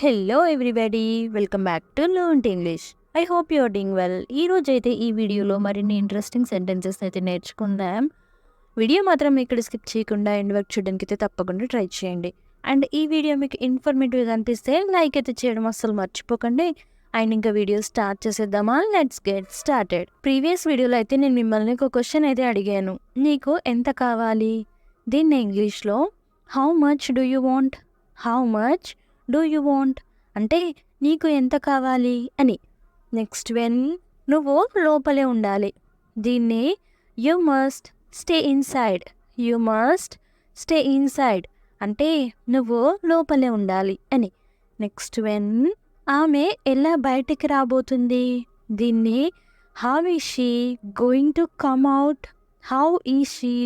Hello everybody, welcome back to learn English. I hope you are doing well. ఈరోజు అయితే ఈ వీడియోలో మరిన్ని ఇంట్రెస్టింగ్ సెంటెన్సెస్ అయితే నేర్చుకుందాం. వీడియో మాత్రం ఇక్కడ స్కిప్ చేయకుండా ఎండ్ వరకు చూడడానికి అయితే తప్పకుండా ట్రై చేయండి. అండ్ ఈ వీడియో మీకు ఇన్ఫర్మేటివ్గా అనిపిస్తే లైక్ అయితే చేయడం అస్సలు మర్చిపోకండి. అండ్ ఇంకా వీడియో స్టార్ట్ చేసేద్దామా? Let's get started. ప్రీవియస్ వీడియోలో అయితే నేను మిమ్మల్ని ఒక క్వశ్చన్ అయితే అడిగాను. నీకు ఎంత కావాలి? దీన్ని ఇంగ్లీష్లో how much do you want? How much do you want అంటే నీకు ఎంత కావాలి అని. నెక్స్ట్ వెన్ నువ్వు లోపలే ఉండాలి. దీన్ని you must stay inside. You must stay inside అంటే నువ్వు లోపలే ఉండాలి అని. నెక్స్ట్ వెన్ ఆమె ఎలా బయటికి రాబోతుంది? దీన్ని how is she going to come out? How is she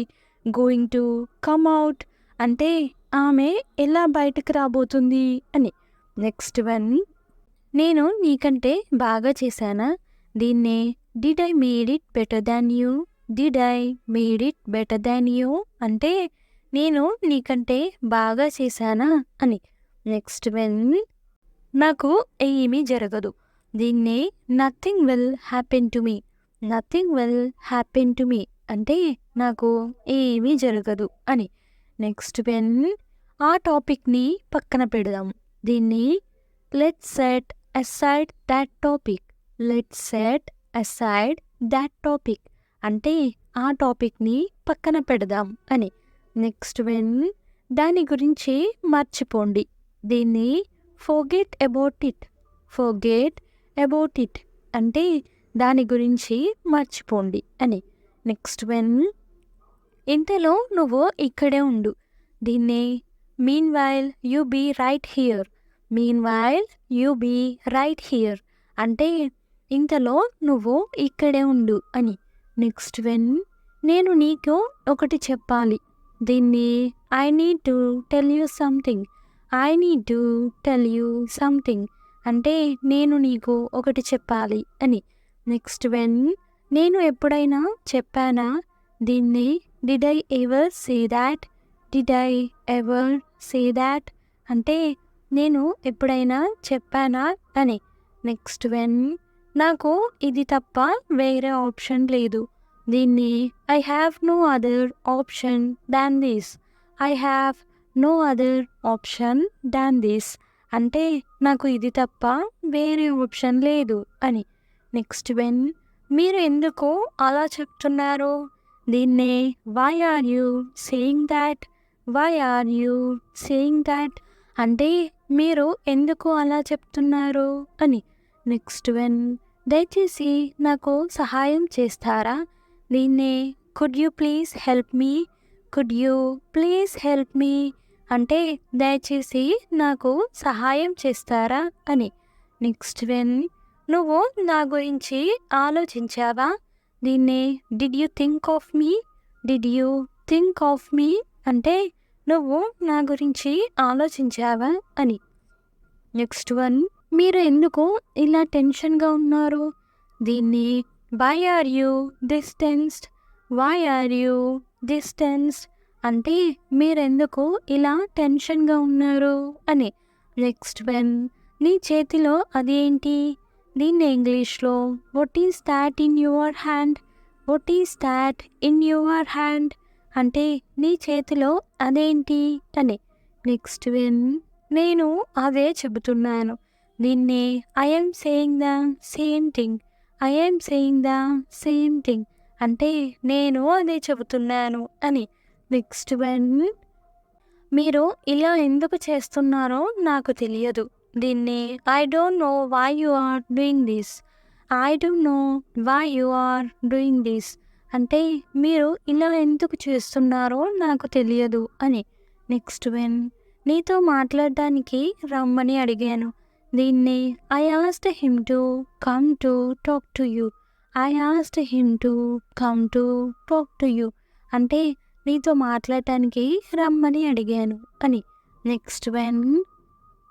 going to come out అంటే ఆమె ఎలా బయటకు రాబోతుంది అని. నెక్స్ట్ వన్ నేను నీకంటే బాగా చేశానా? దీన్నే did I made it better than you? Did I made it better than you అంటే నేను నీకంటే బాగా చేశానా అని. నెక్స్ట్ వన్ నాకు ఏమీ జరగదు. దీన్నే nothing will happen to me. Nothing will happen to me అంటే నాకు ఏమీ జరగదు అని. నెక్స్ట్ వెన్ ఆ టాపిక్ని పక్కన పెడదాం. దీన్ని let's set aside that topic. Let's set aside that topic అంటే ఆ టాపిక్ని పక్కన పెడదాం అని. నెక్స్ట్ వెన్ దాని గురించి మర్చిపోండి. దీన్ని forget about it. Forget about it అంటే దాని గురించి మర్చిపోండి అని. నెక్స్ట్ వెన్ ఇంతలో నువ్వు ఇక్కడే ఉండు. దీన్నే meanwhile you be right here. Meanwhile you be right here అంటే ఇంతలో నువ్వు ఇక్కడే ఉండు అని. నెక్స్ట్ వెన్ నేను నీకు ఒకటి చెప్పాలి. దీన్ని I need to tell you something. I need to tell you something అంటే నేను నీకు ఒకటి చెప్పాలి అని. నెక్స్ట్ వెన్ నేను ఎప్పుడైనా చెప్పానా? దీన్ని did I ever say that? Did I ever say that అంటే నేను ఎప్పుడైనా చెప్పానా అని. నెక్స్ట్ వెన్ నాకు ఇది తప్ప వేరే ఆప్షన్ లేదు. దీన్ని I have no other option than this. I have no other option than this అంటే నాకు ఇది తప్ప వేరే ఆప్షన్ లేదు అని. నెక్స్ట్ వెన్ మీరు ఎందుకు అలా చెప్తున్నారు? దీన్నే why are you saying that? Why are you saying that అంటే మీరు ఎందుకు అలా చెప్తున్నారు అని. నెక్స్ట్ వెన్ దయచేసి నాకు సహాయం చేస్తారా? దీన్నే could you please help me. Could you please help me అంటే దయచేసి నాకు సహాయం చేస్తారా అని. నెక్స్ట్ వెన్ నువ్వు నా గురించి ఆలోచించావా? దీన్నే did you think of me. Did you think of me అంటే నువ్వు నా గురించి ఆలోచించావా అని. నెక్స్ట్ వన్ మీరు ఎందుకు ఇలా టెన్షన్గా ఉన్నారు? దీన్ని why are you distanced. Why are you distanced అంటే మీరెందుకు ఇలా టెన్షన్గా ఉన్నారు అని. నెక్స్ట్ వన్ నీ చేతిలో అదేంటి? దీన్ని ఇంగ్లీష్లో what is that in your hand? What is that in your hand అంటే నీ చేతిలో అదేంటి అని. నెక్స్ట్ వెన్ నేను అదే చెబుతున్నాను. దీన్ని I'm saying the same thing. I'm saying the same thing అంటే నేను అదే చెబుతున్నాను అని. నెక్స్ట్ వెన్ మీరు ఇలా ఎందుకు చేస్తున్నారో నాకు తెలియదు. దీన్ని I don't know why you are doing this. I don't know why you are doing this అంటే మీరు ఇలా ఎందుకు చేస్తున్నారో నాకు తెలియదు అని. నెక్స్ట్ వెన్ నీతో మాట్లాడడానికి రమ్మని అడిగాను. దీన్ని I asked him to come to talk to you. I asked him to come to talk to you అంటే నీతో మాట్లాడటానికి రమ్మని అడిగాను అని. నెక్స్ట్ వెన్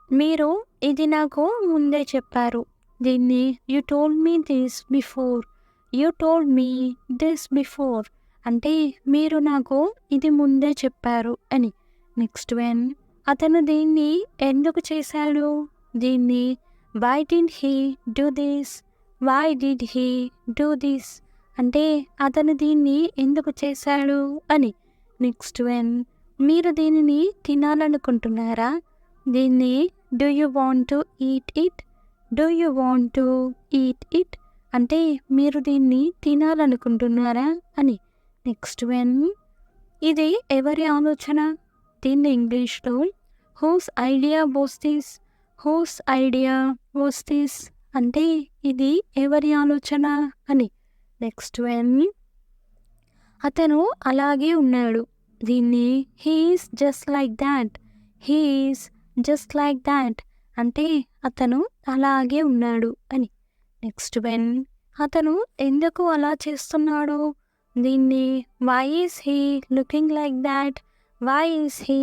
మీరు ఇది నాకు ముందే చెప్పారు. దీన్ని you told me this before. You told me this before అంటే మీరు నాకు ఇది ముందే చెప్పారు అని. నెక్స్ట్ వెన్ అతను దీన్ని ఎందుకు చేశాడు? దీన్ని why did he do this, why did he do this అంటే అతను దీన్ని ఎందుకు చేశాడు అని. నెక్స్ట్ వన్, మీరు దీనిని తినాలనుకుంటున్నారా, దీన్ని do you want to eat it, do you want to eat it అంటే మీరు దీన్ని తినాలనుకుంటున్నారా అని. నెక్స్ట్ వన్, ఇది ఎవరి ఆలోచన, దీన్ని ఇంగ్లీష్లో who's idea was this, who's idea was this అంటే ఇది ఎవరి ఆలోచన అని. నెక్స్ట్ వన్, అతను అలాగే ఉన్నాడు, దీన్ని he's just like that, he's just like that అంటే అతను అలాగే ఉన్నాడు అని. నెక్స్ట్ వన్, అతను ఎందుకు అలా చేస్తున్నాడు, దీన్ని why is he looking like that, why is he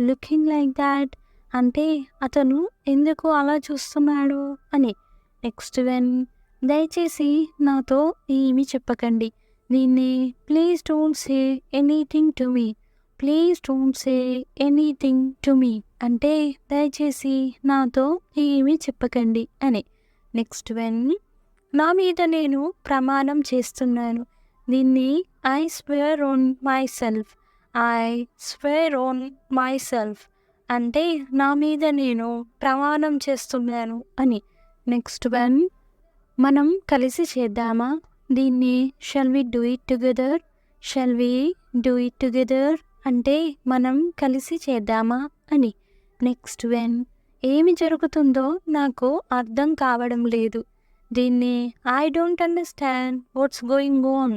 looking like that అంటే అతను ఎందుకు అలా చూస్తున్నాడు అని. నెక్స్ట్ వన్, దయచేసి నాతో ఏమీ చెప్పకండి, దీన్ని please don't say anything to me, please don't say anything to me అంటే దయచేసి నాతో ఏమీ చెప్పకండి అని. నెక్స్ట్ వన్, నా మీద నేను ప్రమాణం చేస్తున్నాను, దీన్ని I swear on my self, I swear on my self అంటే నా మీద నేను ప్రమాణం చేస్తున్నాను అని. నెక్స్ట్ వన్, మనం కలిసి చేద్దామా, దీన్ని shall we do it together, shall we do it together అంటే మనం కలిసి చేద్దామా అని. నెక్స్ట్ వన్, ఏమి జరుగుతుందో నాకు అర్థం కావడం లేదు, దీన్ని I don't understand what's going on,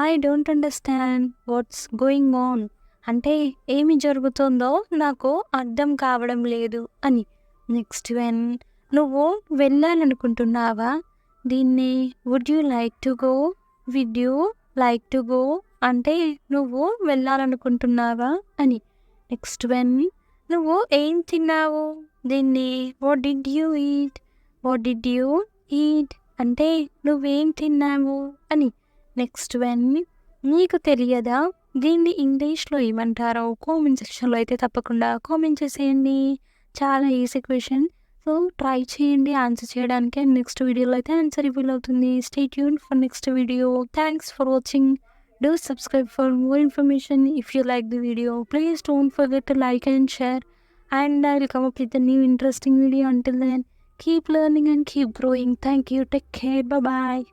I don't understand what's going on అంటే ఏమి జరుగుతుందో నాకు అర్థం కావడం లేదు అని. నెక్స్ట్ వన్, నువ్వు వెళ్ళాలనుకుంటున్నావా, దీన్ని would you like to go, would you like to go అంటే నువ్వు వెళ్ళాలనుకుంటున్నావా అని. నెక్స్ట్ వన్, నువ్వు ఏం తిన్నావు, దీన్ని what did you eat, what did you eat అంటే నువ్వేం తిన్నావు అని. నెక్స్ట్ వన్, నీకు తెలియదా, దీన్ని ఇంగ్లీష్లో ఏమంటారో కామెంట్ సెక్షన్లో అయితే తప్పకుండా కామెంట్ చేసేయండి. చాలా ఈజీ క్వశ్చన్, సో ట్రై చేయండి ఆన్సర్ చేయడానికి. అండ్ నెక్స్ట్ వీడియోలో అయితే ఆన్సర్ రివీల్ అవుతుంది. Stay tune for next video. Thanks for watching. Do subscribe for more information. If you like the video, please don't forget to like and share. And I will come up with a new interesting video. Until then, keep learning and keep growing. Thank you. Take care. Bye bye.